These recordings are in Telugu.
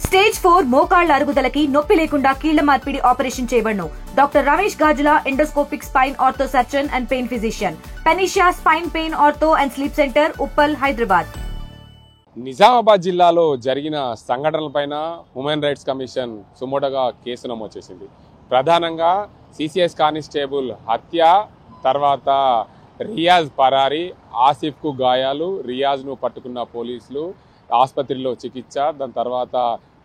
స్టేజ్ 4 మోకాళ్ల అరుగుదలకి నొప్పి లేకుండా కీళ్ల మార్పిడి ఆపరేషన్ చేయబడును. Doctor Ramesh Gajula, endoscopic spine ortho surgeon and pain physician, Panacea spine pain ortho and sleep centre, Uppal, Hyderabad. Nizamabad జిల్లాలో జరిగిన సంఘటనలపైన హ్యూమన్ రైట్స్ కమిషన్ సుమోటోగా కేసు నమోదు చేసింది. ప్రధానంగా సిసిఎస్ కానిస్టేబుల్ హత్య, తర్వాత రియాజ్ పరారీ, ఆసిఫ్కు గాయాలు, రియాజ్ను పట్టుకున్న పోలీసులు, ఆసుపత్రిలో చికిత్స, దాని తర్వాత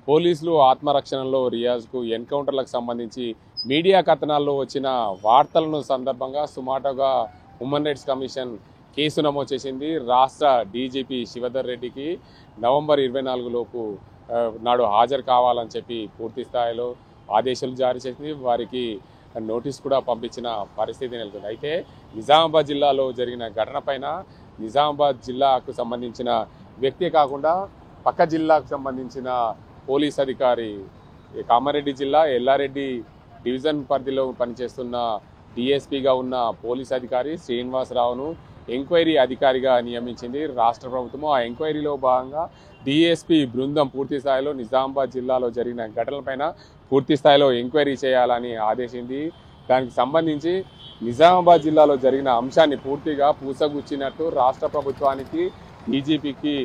పోలీసులు ఆత్మరక్షణలో రియాజ్కు ఎన్కౌంటర్లకు సంబంధించి మీడియా కథనాల్లో వచ్చిన వార్తలను సందర్భంగా సుమోటోగా హ్యూమన్ రైట్స్ కమిషన్ కేసు నమోదు చేసింది. రాష్ట్ర డీజీపీ శివధర్ రెడ్డికి నవంబర్ 24 లోపు నాడు హాజరు కావాలని చెప్పి పూర్తి స్థాయిలో ఆదేశాలు జారీ చేసింది. వారికి నోటీస్ కూడా పంపించిన పరిస్థితి నెలకొంది. అయితే నిజామాబాద్ జిల్లాలో జరిగిన ఘటన పైన నిజామాబాద్ జిల్లాకు సంబంధించిన వ్యక్తి కాకుండా పక్క జిల్లాకు సంబంధించిన పోలీస్ అధికారి, కామారెడ్డి జిల్లా ఎల్లారెడ్డి డివిజన్ పరిధిలో పనిచేస్తున్న డిఎస్పీగా ఉన్న పోలీస్ అధికారి శ్రీనివాసరావును ఎంక్వైరీ అధికారిగా నియమించింది రాష్ట్ర ప్రభుత్వం. ఆ ఎంక్వైరీలో భాగంగా డిఎస్పీ బృందం పూర్తి స్థాయిలో నిజామాబాద్ జిల్లాలో జరిగిన ఘటనలపైన పూర్తి స్థాయిలో ఎంక్వైరీ చేయాలని ఆదేశించింది. దానికి సంబంధించి నిజామాబాద్ జిల్లాలో జరిగిన అంశాన్ని పూర్తిగా పూసగుచ్చినట్టు రాష్ట్ర ప్రభుత్వానికి, డీజీపీకి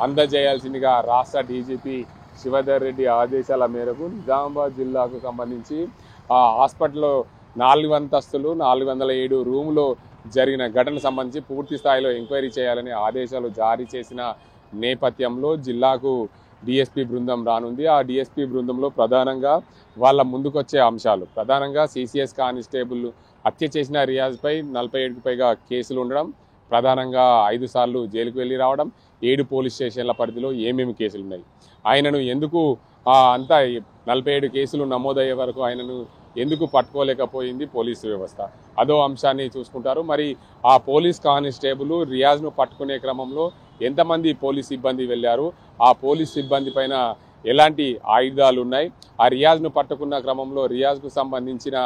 అందజేయాల్సిందిగా రాష్ట్ర డీజీపీ శివధర్ రెడ్డి ఆదేశాల మేరకు నిజామాబాద్ జిల్లాకు సంబంధించి ఆ హాస్పిటల్లో 4 అంతస్తులు 407 రూములో జరిగిన ఘటన సంబంధించి పూర్తి స్థాయిలో ఎంక్వైరీ చేయాలని ఆదేశాలు జారీ చేసిన నేపథ్యంలో జిల్లాకు డిఎస్పీ బృందం రానుంది. ఆ డిఎస్పీ బృందంలో ప్రధానంగా వాళ్ళ ముందుకొచ్చే అంశాలు ప్రధానంగా సిసిఎస్ కానిస్టేబుల్ హత్య చేసిన రియాజ్పై 47కు పైగా కేసులు ఉండడం, ప్రధానంగా 5 సార్లు జైలుకు వెళ్ళి రావడం, 7 పోలీస్ స్టేషన్ల పరిధిలో ఏమేమి కేసులు ఉన్నాయి, ఆయనను ఎందుకు అంతా 47 కేసులు నమోదయ్యే వరకు ఆయనను ఎందుకు పట్టుకోలేకపోయింది పోలీసు వ్యవస్థ, అదో అంశాన్ని చూసుకుంటారు. మరి ఆ పోలీస్ కానిస్టేబుల్ రియాజ్ను పట్టుకునే క్రమంలో ఎంతమంది పోలీస్ సిబ్బంది వెళ్ళారు, ఆ పోలీస్ సిబ్బంది పైన ఎలాంటి ఆయుధాలు ఉన్నాయి, ఆ రియాజ్ను పట్టుకున్న క్రమంలో రియాజ్కు సంబంధించిన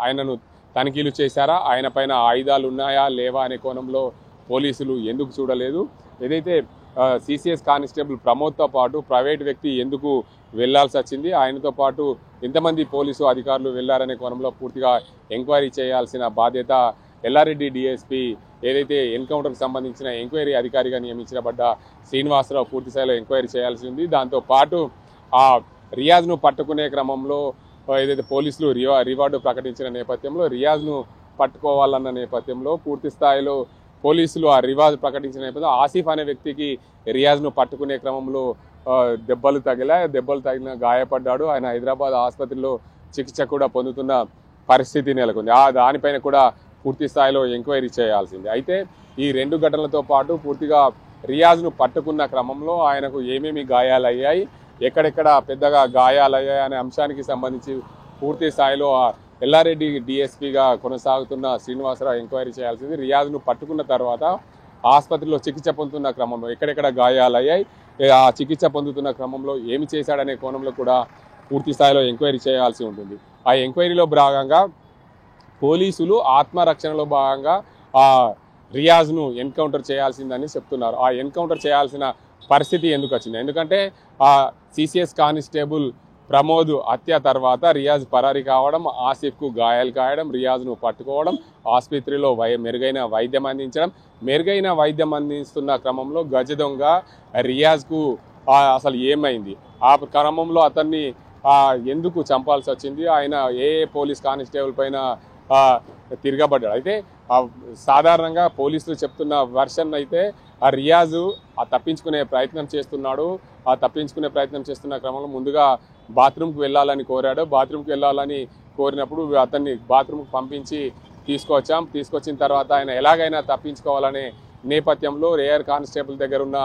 ఆయనను తనిఖీలు చేశారా, ఆయన పైన ఆయుధాలు ఉన్నాయా లేవా అనే కోణంలో పోలీసులు ఎందుకు చూడలేదు, ఏదైతే సిసిఎస్ కానిస్టేబుల్ ప్రమోద్తో పాటు ప్రైవేట్ వ్యక్తి ఎందుకు వెళ్లాల్సి వచ్చింది, ఆయనతో పాటు ఎంతమంది పోలీసు అధికారులు వెళ్లారనే కోణంలో పూర్తిగా ఎంక్వైరీ చేయాల్సిన బాధ్యత ఎల్లారెడ్డి డిఎస్పీ ఏదైతే ఎన్కౌంటర్కి సంబంధించిన ఎంక్వైరీ అధికారిగా నియమించబడ్డ శ్రీనివాసరావు పూర్తి స్థాయిలో ఎంక్వైరీ చేయాల్సి ఉంది. దాంతోపాటు ఆ రియాజ్ను పట్టుకునే క్రమంలో ఏదైతే పోలీసులు రివార్డు ప్రకటించిన నేపథ్యంలో రియాజ్ను పట్టుకోవాలన్న నేపథ్యంలో పూర్తి స్థాయిలో పోలీసులు ఆ రివాజ్ ప్రకటించిన నేపథ్యంలో ఆసిఫ్ అనే వ్యక్తికి రియాజ్ను పట్టుకునే క్రమంలో దెబ్బలు తగిలిన గాయపడ్డాడు. ఆయన హైదరాబాద్ ఆసుపత్రిలో చికిత్స కూడా పొందుతున్న పరిస్థితి నెలకొంది. దానిపైన కూడా పూర్తి స్థాయిలో ఎంక్వైరీ చేయాల్సింది. అయితే ఈ 2 ఘటనలతో పాటు పూర్తిగా రియాజ్ను పట్టుకున్న క్రమంలో ఆయనకు ఏమేమి గాయాలయ్యాయి, ఎక్కడెక్కడ పెద్దగా గాయాలయ్యాయి అనే అంశానికి సంబంధించి పూర్తి స్థాయిలో ఎల్లారెడ్డి డిఎస్పీగా కొనసాగుతున్న శ్రీనివాసరావు ఎంక్వైరీ చేయాల్సింది. రియాజ్ను పట్టుకున్న తర్వాత ఆసుపత్రిలో చికిత్స పొందుతున్న క్రమంలో ఎక్కడెక్కడ గాయాలయ్యాయి, ఆ చికిత్స పొందుతున్న క్రమంలో ఏమి చేశాడనే కోణంలో కూడా పూర్తి స్థాయిలో ఎంక్వైరీ చేయాల్సి ఉంటుంది. ఆ ఎంక్వైరీలో భాగంగా పోలీసులు ఆత్మరక్షణలో భాగంగా ఆ రియాజ్ను ఎన్కౌంటర్ చేయాల్సిందని చెప్తున్నారు. ఆ ఎన్కౌంటర్ చేయాల్సిన పరిస్థితి ఎందుకు వచ్చింది, ఎందుకంటే ఆ సిసిఎస్ కానిస్టేబుల్ ప్రమోద్ హత్య తర్వాత రియాజ్ పరారీ కావడం, ఆసిఫ్కు గాయాలు కాయడం, రియాజ్ను పట్టుకోవడం, ఆసుపత్రిలో మెరుగైన వైద్యం అందిస్తున్న క్రమంలో గజ దొంగ రియాజ్కు అసలు ఏమైంది, ఆ క్రమంలో అతన్ని ఎందుకు చంపాల్సి వచ్చింది, ఆయన ఏ పోలీస్ కానిస్టేబుల్ పైన తిరగబడ్డాడు. అయితే సాధారణంగా పోలీసులు చెప్తున్న వెర్షన్ అయితే ఆ రియాజు తప్పించుకునే ప్రయత్నం చేస్తున్నాడు. ఆ తప్పించుకునే ప్రయత్నం చేస్తున్న క్రమంలో ముందుగా బాత్రూమ్కి వెళ్ళాలని కోరాడు. బాత్రూమ్కి వెళ్ళాలని కోరినప్పుడు అతన్ని బాత్రూమ్కి పంపించి తీసుకొచ్చిన తర్వాత ఆయన ఎలాగైనా తప్పించుకోవాలనే నేపథ్యంలో రేయర్ కానిస్టేబుల్ దగ్గర ఉన్న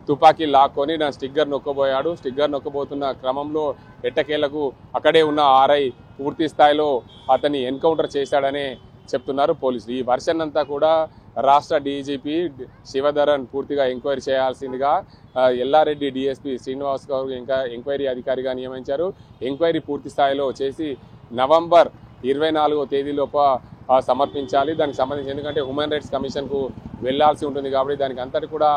తుపాకీ లాక్కొని నా స్టిగ్గర్ నొక్కబోయాడు. స్టిగ్గర్ నొక్కబోతున్న క్రమంలో ఎట్టకేలకు అక్కడే ఉన్న ఆర్ఐ పూర్తి స్థాయిలో అతన్ని ఎన్కౌంటర్ చేశాడనే చెప్తున్నారు పోలీసులు. ఈ వర్షన్ అంతా కూడా రాష్ట్ర డీజీపీ శివధరన్ పూర్తిగా ఎంక్వైరీ చేయాల్సిందిగా ఎల్లారెడ్డి డిఎస్పీ శ్రీనివాస్ గారు ఇంకా ఎంక్వైరీ అధికారిగా నియమించారు. ఎంక్వైరీ పూర్తి స్థాయిలో చేసి నవంబర్ 24వ తేదీలోపు సమర్పించాలి. దానికి సంబంధించి ఎందుకంటే హ్యూమన్ రైట్స్ కమిషన్కు వెళ్లాల్సి ఉంటుంది కాబట్టి దానికి అంతటి కూడా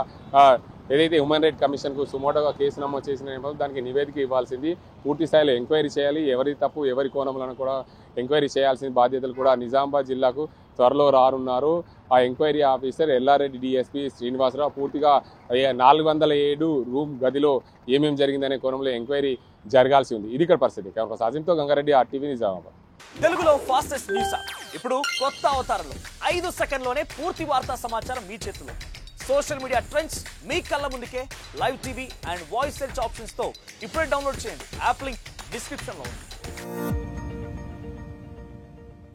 ఏదైతే హ్యూమన్ రైట్ కమిషన్కు సుమోటోగా కేసు నమోదు చేసిన నేపథ్యంలో దానికి నివేదిక ఇవ్వాల్సింది, పూర్తి స్థాయిలో ఎంక్వైరీ చేయాలి, ఎవరి తప్పు ఎవరి కోణంలో కూడా ఎంక్వైరీ చేయాల్సిన బాధ్యతలు కూడా నిజామాబాద్ జిల్లాకు త్వరలో రానున్నారు. ఆ enquiry officer Yellareddy DSP Srinivasa Rao పూర్తిగా 407 రూమ్ గదిలో ఏమేమి జరిగిందనే కోణంలో ఎంక్వైరీ జరగాల్సి ఉంది. ఇది ఇక్కడ పరిస్థితి. సాజింతో గంగారెడ్డి, RTV నిజామాబాద్. తెలుగులో ఫాస్టెస్ట్ న్యూస్ ఇప్పుడు కొత్త అవతారంలో 5 సెకండ్లోనే పూర్తి వార్తా సమాచారం మీ చేతిలో. సోషల్ మీడియా ట్రెండ్స్ మీ కళ్ళ ముందుకే live TV and voice search options తో ఇప్పుడే డౌన్లోడ్ చేయండి. యాప్ లింక్ డిస్క్రిప్షన్ లో ఉంది.